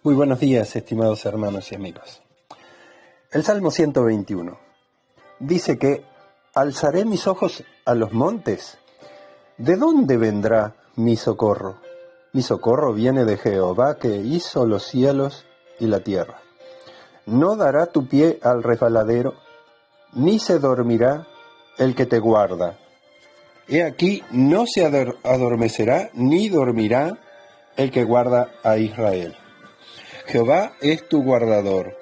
Muy buenos días, estimados hermanos y amigos. El Salmo 121 dice que alzaré mis ojos a los montes. ¿De dónde vendrá mi socorro? Mi socorro viene de Jehová, que hizo los cielos y la tierra. No dará tu pie al resbaladero, ni se dormirá el que te guarda. He aquí, no se adormecerá, ni dormirá el que guarda a Israel. Jehová es tu guardador.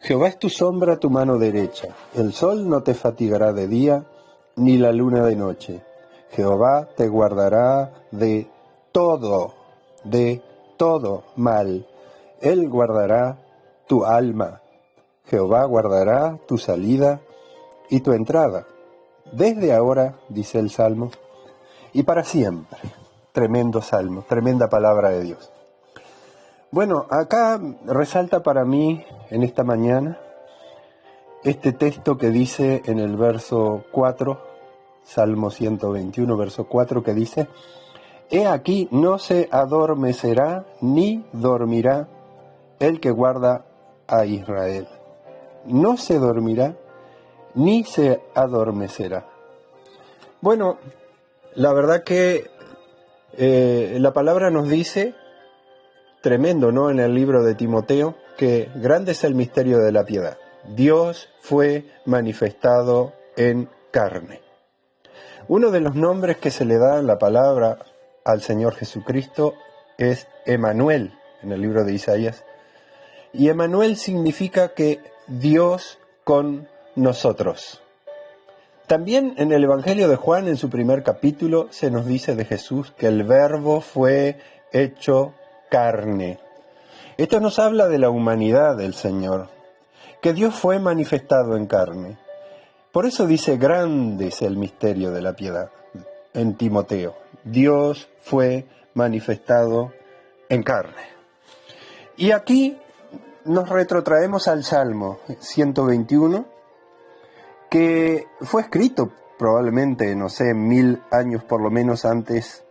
Jehová es tu sombra, tu mano derecha. El sol no te fatigará de día, ni la luna de noche. Jehová te guardará de todo mal. Él guardará tu alma. Jehová guardará tu salida y tu entrada. Desde ahora, dice el Salmo, y para siempre. Tremendo Salmo, tremenda palabra de Dios. Bueno, acá resalta para mí en esta mañana este texto que dice en el verso 4, Salmo 121, verso 4, que dice: He aquí, no se adormecerá ni dormirá el que guarda a Israel. No se dormirá ni se adormecerá. Bueno, la verdad que la palabra nos dice, tremendo, ¿no? En el libro de Timoteo, que grande es el misterio de la piedad. Dios fue manifestado en carne. Uno de los nombres que se le da en la palabra al Señor Jesucristo es Emmanuel, en el libro de Isaías. Y Emmanuel significa que Dios con nosotros. También en el Evangelio de Juan, en su primer capítulo, se nos dice de Jesús que el Verbo fue hecho carne. Esto nos habla de la humanidad del Señor, que Dios fue manifestado en carne. Por eso dice, grande es el misterio de la piedad en Timoteo. Dios fue manifestado en carne. Y aquí nos retrotraemos al Salmo 121, que fue escrito probablemente, 1000 años por lo menos antes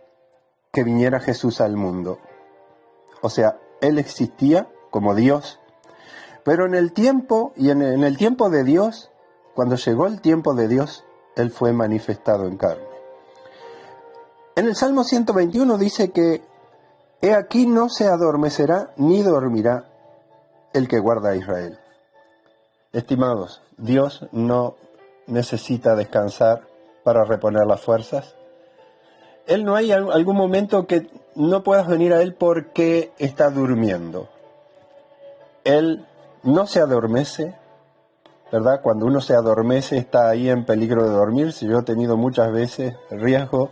que viniera Jesús al mundo. O sea, Él existía como Dios, pero en el tiempo, y en el tiempo de Dios, cuando llegó el tiempo de Dios, Él fue manifestado en carne. En el Salmo 121 dice que he aquí no se adormecerá ni dormirá el que guarda a Israel. Estimados, Dios no necesita descansar para reponer las fuerzas. Él no hay algún momento que no puedas venir a Él porque está durmiendo. Él no se adormece, ¿verdad? Cuando uno se adormece está ahí en peligro de dormirse. Yo he tenido muchas veces riesgo.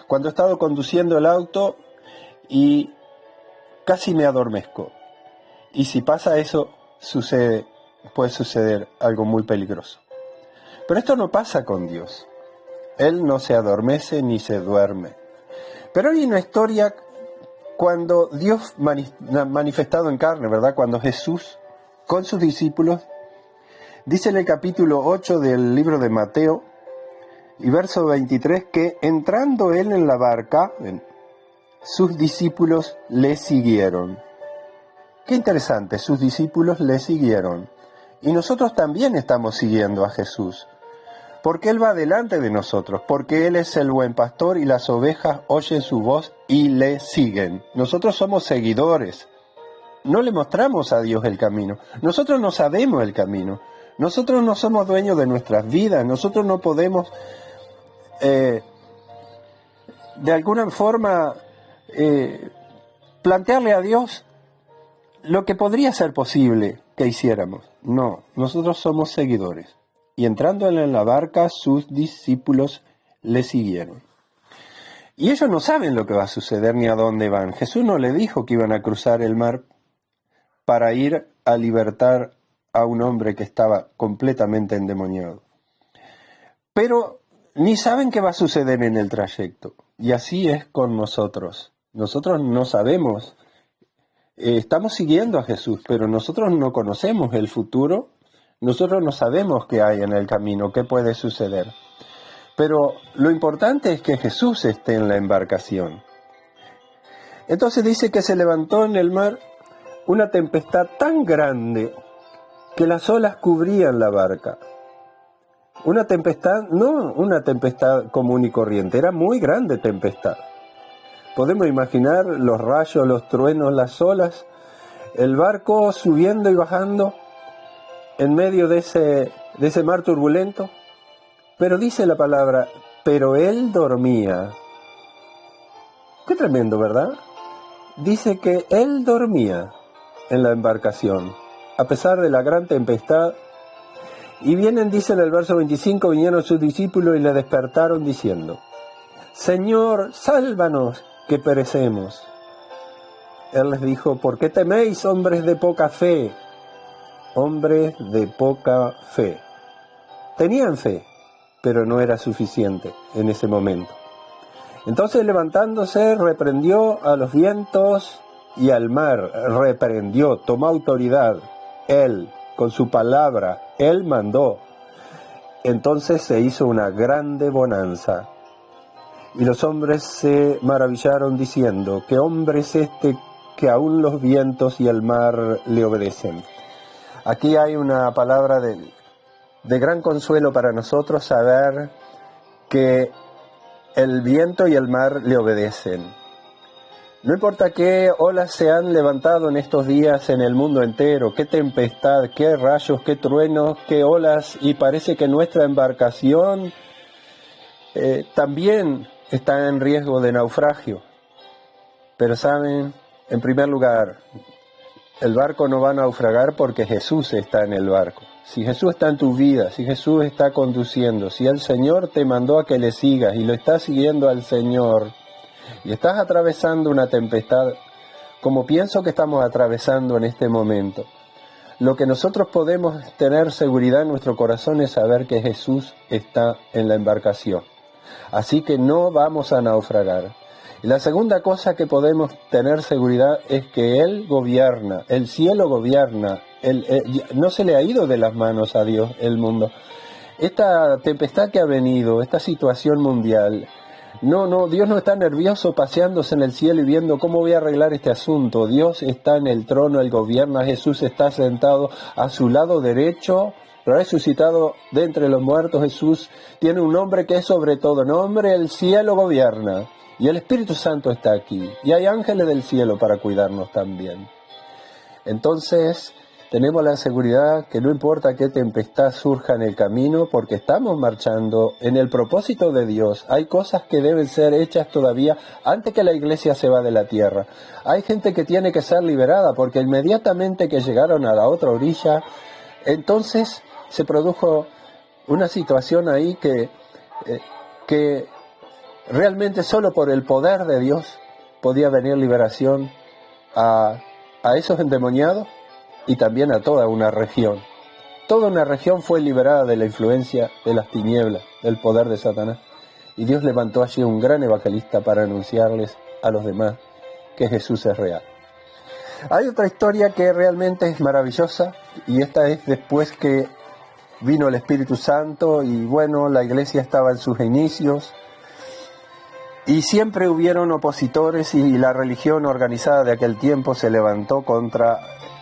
Cuando he estado conduciendo el auto y casi me adormezco. Y si pasa eso, puede suceder algo muy peligroso. Pero esto no pasa con Dios. Él no se adormece ni se duerme. Pero hay una historia cuando Dios manifestado en carne, ¿verdad? Cuando Jesús con sus discípulos, dice en el capítulo 8 del libro de Mateo, y verso 23, que entrando Él en la barca, sus discípulos le siguieron. Qué interesante, sus discípulos le siguieron. Y nosotros también estamos siguiendo a Jesús. Porque Él va delante de nosotros, porque Él es el buen pastor y las ovejas oyen su voz y le siguen. Nosotros somos seguidores. No le mostramos a Dios el camino. Nosotros no sabemos el camino. Nosotros no somos dueños de nuestras vidas. Nosotros no podemos, de alguna forma, plantearle a Dios lo que podría ser posible que hiciéramos. No, nosotros somos seguidores. Y entrando Él en la barca, sus discípulos le siguieron. Y ellos no saben lo que va a suceder ni a dónde van. Jesús no le dijo que iban a cruzar el mar para ir a libertar a un hombre que estaba completamente endemoniado. Pero ni saben qué va a suceder en el trayecto. Y así es con nosotros. Nosotros no sabemos. Estamos siguiendo a Jesús, pero nosotros no conocemos el futuro. Nosotros no sabemos qué hay en el camino, qué puede suceder. Pero lo importante es que Jesús esté en la embarcación. Entonces dice que se levantó en el mar una tempestad tan grande que las olas cubrían la barca. Una tempestad, no una tempestad común y corriente, era muy grande tempestad. Podemos imaginar los rayos, los truenos, las olas, el barco subiendo y bajando en medio de ese mar turbulento. Pero dice la palabra, pero él dormía. Qué tremendo, ¿verdad? Dice que él dormía en la embarcación, a pesar de la gran tempestad. Y vienen, dice en el verso 25, vinieron sus discípulos y le despertaron diciendo, Señor, sálvanos, que perecemos. Él les dijo, ¿por qué teméis, hombres de poca fe? Hombres de poca fe. Tenían fe, pero no era suficiente en ese momento. Entonces levantándose, reprendió a los vientos y al mar, reprendió, tomó autoridad, él, con su palabra, él mandó. Entonces se hizo una grande bonanza. Y los hombres se maravillaron diciendo, ¿qué hombre es este que aún los vientos y el mar le obedecen? Aquí hay una palabra de gran consuelo para nosotros, saber que el viento y el mar le obedecen. No importa qué olas se han levantado en estos días en el mundo entero, qué tempestad, qué rayos, qué truenos, qué olas, y parece que nuestra embarcación también está en riesgo de naufragio. Pero saben, en primer lugar, el barco no va a naufragar porque Jesús está en el barco. Si Jesús está en tu vida, si Jesús está conduciendo, si el Señor te mandó a que le sigas y lo estás siguiendo al Señor, y estás atravesando una tempestad, como pienso que estamos atravesando en este momento, lo que nosotros podemos tener seguridad en nuestro corazón es saber que Jesús está en la embarcación. Así que no vamos a naufragar. Y la segunda cosa que podemos tener seguridad es que Él gobierna, el cielo gobierna, no se le ha ido de las manos a Dios el mundo. Esta tempestad que ha venido, esta situación mundial, Dios no está nervioso paseándose en el cielo y viendo cómo voy a arreglar este asunto. Dios está en el trono, Él gobierna, Jesús está sentado a su lado derecho, resucitado de entre los muertos. Jesús tiene un nombre que es sobre todo nombre, el cielo gobierna. Y el Espíritu Santo está aquí. Y hay ángeles del cielo para cuidarnos también. Entonces, tenemos la seguridad que no importa qué tempestad surja en el camino, porque estamos marchando en el propósito de Dios. Hay cosas que deben ser hechas todavía antes que la iglesia se va de la tierra. Hay gente que tiene que ser liberada, porque inmediatamente que llegaron a la otra orilla, entonces se produjo una situación ahí que realmente solo por el poder de Dios podía venir liberación a esos endemoniados y también a toda una región. Toda una región fue liberada de la influencia de las tinieblas, del poder de Satanás. Y Dios levantó allí un gran evangelista para anunciarles a los demás que Jesús es real. Hay otra historia que realmente es maravillosa, y esta es después que vino el Espíritu Santo y bueno, la iglesia estaba en sus inicios. Y siempre hubieron opositores y la religión organizada de aquel tiempo se levantó contra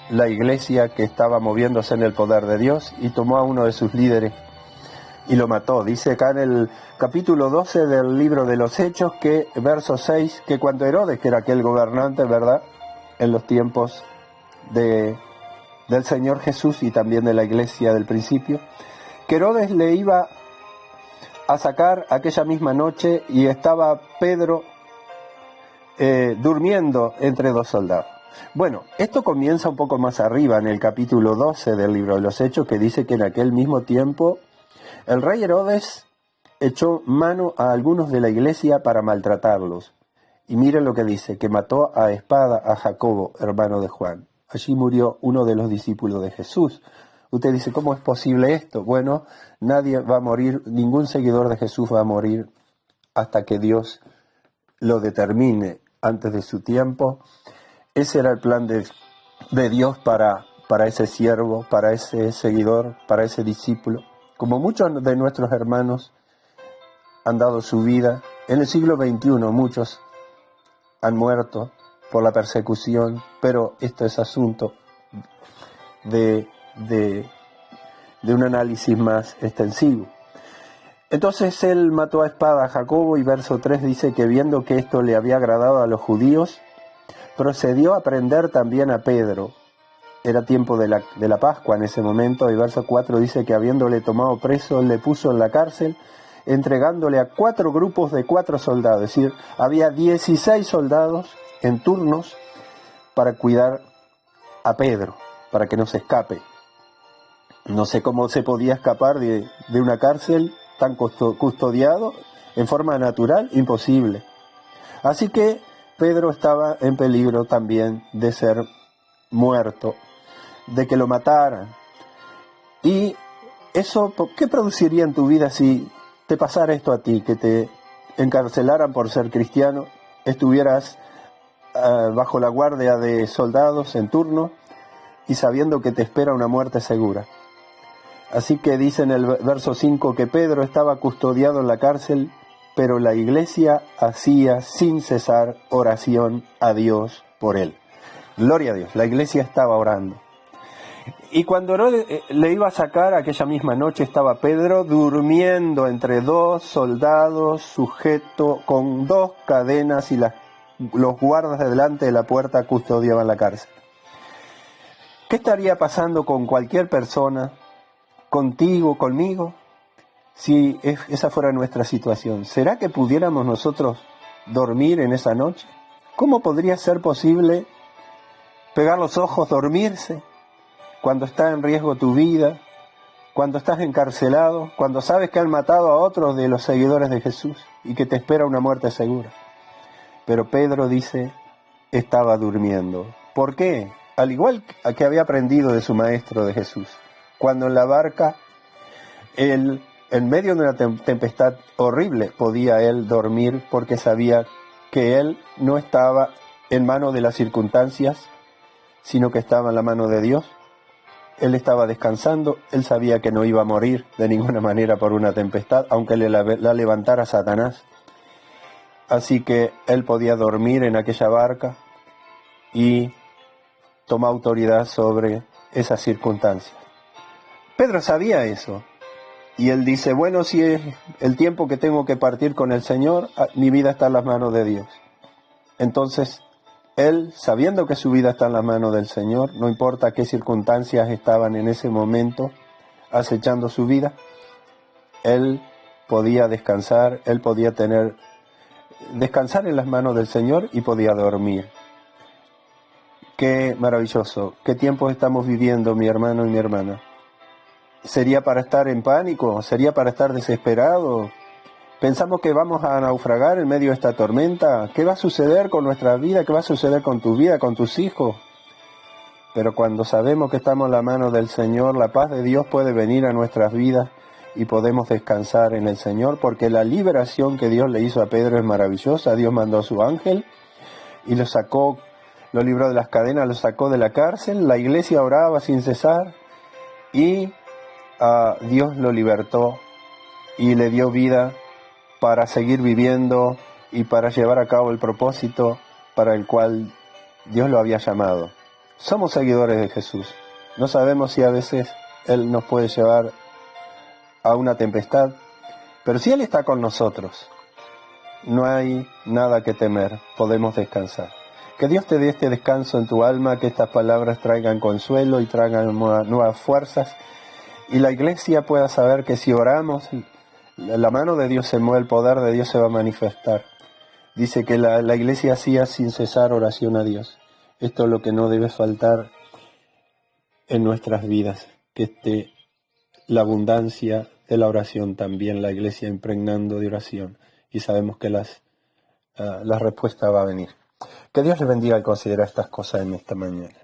la iglesia que estaba moviéndose en el poder de Dios y tomó a uno de sus líderes y lo mató. Dice acá en el capítulo 12 del libro de los Hechos, que verso 6, que cuando Herodes, que era aquel gobernante, ¿verdad?, en los tiempos del Señor Jesús y también de la iglesia del principio, que Herodes le iba a sacar aquella misma noche y estaba Pedro durmiendo entre dos soldados. Bueno, esto comienza un poco más arriba en el capítulo 12 del libro de los Hechos, que dice que en aquel mismo tiempo el rey Herodes echó mano a algunos de la iglesia para maltratarlos. Y miren lo que dice, que mató a espada a Jacobo, hermano de Juan. Allí murió uno de los discípulos de Jesús. Usted dice, ¿cómo es posible esto? Bueno, nadie va a morir, ningún seguidor de Jesús va a morir hasta que Dios lo determine antes de su tiempo. Ese era el plan de Dios para ese siervo, para ese seguidor, para ese discípulo. Como muchos de nuestros hermanos han dado su vida, en el siglo XXI muchos han muerto por la persecución, pero esto es asunto de un análisis más extensivo. Entonces él mató a espada a Jacobo, y verso 3 dice que viendo que esto le había agradado a los judíos, procedió a prender también a Pedro. Era tiempo de la Pascua en ese momento, y verso 4 dice que habiéndole tomado preso, le puso en la cárcel, entregándole a 4 grupos de 4 soldados. Es decir, había 16 soldados en turnos para cuidar a Pedro, para que no se escape. No sé cómo se podía escapar de una cárcel tan custodiado en forma natural, imposible. Así que Pedro estaba en peligro también de ser muerto, de que lo mataran. Y eso, ¿qué produciría en tu vida si te pasara esto a ti, que te encarcelaran por ser cristiano, estuvieras bajo la guardia de soldados en turno y sabiendo que te espera una muerte segura? Así que dice en el verso 5 que Pedro estaba custodiado en la cárcel, pero la iglesia hacía sin cesar oración a Dios por él. Gloria a Dios, la iglesia estaba orando. Y cuando le iba a sacar, aquella misma noche estaba Pedro durmiendo entre 2 soldados, sujeto con 2 cadenas, y los guardas de delante de la puerta custodiaban la cárcel. ¿Qué estaría pasando con cualquier persona, contigo, conmigo, si esa fuera nuestra situación? ¿Será que pudiéramos nosotros dormir en esa noche? ¿Cómo podría ser posible pegar los ojos, dormirse, cuando está en riesgo tu vida, cuando estás encarcelado, cuando sabes que han matado a otros de los seguidores de Jesús y que te espera una muerte segura? Pero Pedro dice, estaba durmiendo. ¿Por qué? Al igual que había aprendido de su maestro, de Jesús. Cuando en la barca, él, en medio de una tempestad horrible, podía él dormir porque sabía que él no estaba en manos de las circunstancias, sino que estaba en la mano de Dios. Él estaba descansando, él sabía que no iba a morir de ninguna manera por una tempestad, aunque la levantara Satanás. Así que él podía dormir en aquella barca y tomar autoridad sobre esas circunstancias. Pedro sabía eso, y él dice, bueno, si es el tiempo que tengo que partir con el Señor, mi vida está en las manos de Dios. Entonces, él, sabiendo que su vida está en las manos del Señor, no importa qué circunstancias estaban en ese momento acechando su vida, él podía descansar, él podía descansar en las manos del Señor y podía dormir. Qué maravilloso, qué tiempos estamos viviendo, mi hermano y mi hermana. ¿Sería para estar en pánico? ¿Sería para estar desesperado? ¿Pensamos que vamos a naufragar en medio de esta tormenta? ¿Qué va a suceder con nuestra vida? ¿Qué va a suceder con tu vida, con tus hijos? Pero cuando sabemos que estamos en la mano del Señor, la paz de Dios puede venir a nuestras vidas y podemos descansar en el Señor, porque la liberación que Dios le hizo a Pedro es maravillosa. Dios mandó a su ángel y lo sacó, lo libró de las cadenas, lo sacó de la cárcel. La iglesia oraba sin cesar y Dios lo libertó y le dio vida para seguir viviendo y para llevar a cabo el propósito para el cual Dios lo había llamado. Somos seguidores de Jesús. No sabemos si a veces Él nos puede llevar a una tempestad, pero si Él está con nosotros, no hay nada que temer, podemos descansar. Que Dios te dé este descanso en tu alma, que estas palabras traigan consuelo y traigan nuevas fuerzas, y la iglesia pueda saber que si oramos, la mano de Dios se mueve, el poder de Dios se va a manifestar. Dice que la iglesia hacía sin cesar oración a Dios. Esto es lo que no debe faltar en nuestras vidas, que esté la abundancia de la oración también, la iglesia impregnando de oración, y sabemos que la respuesta va a venir. Que Dios les bendiga al considerar estas cosas en esta mañana.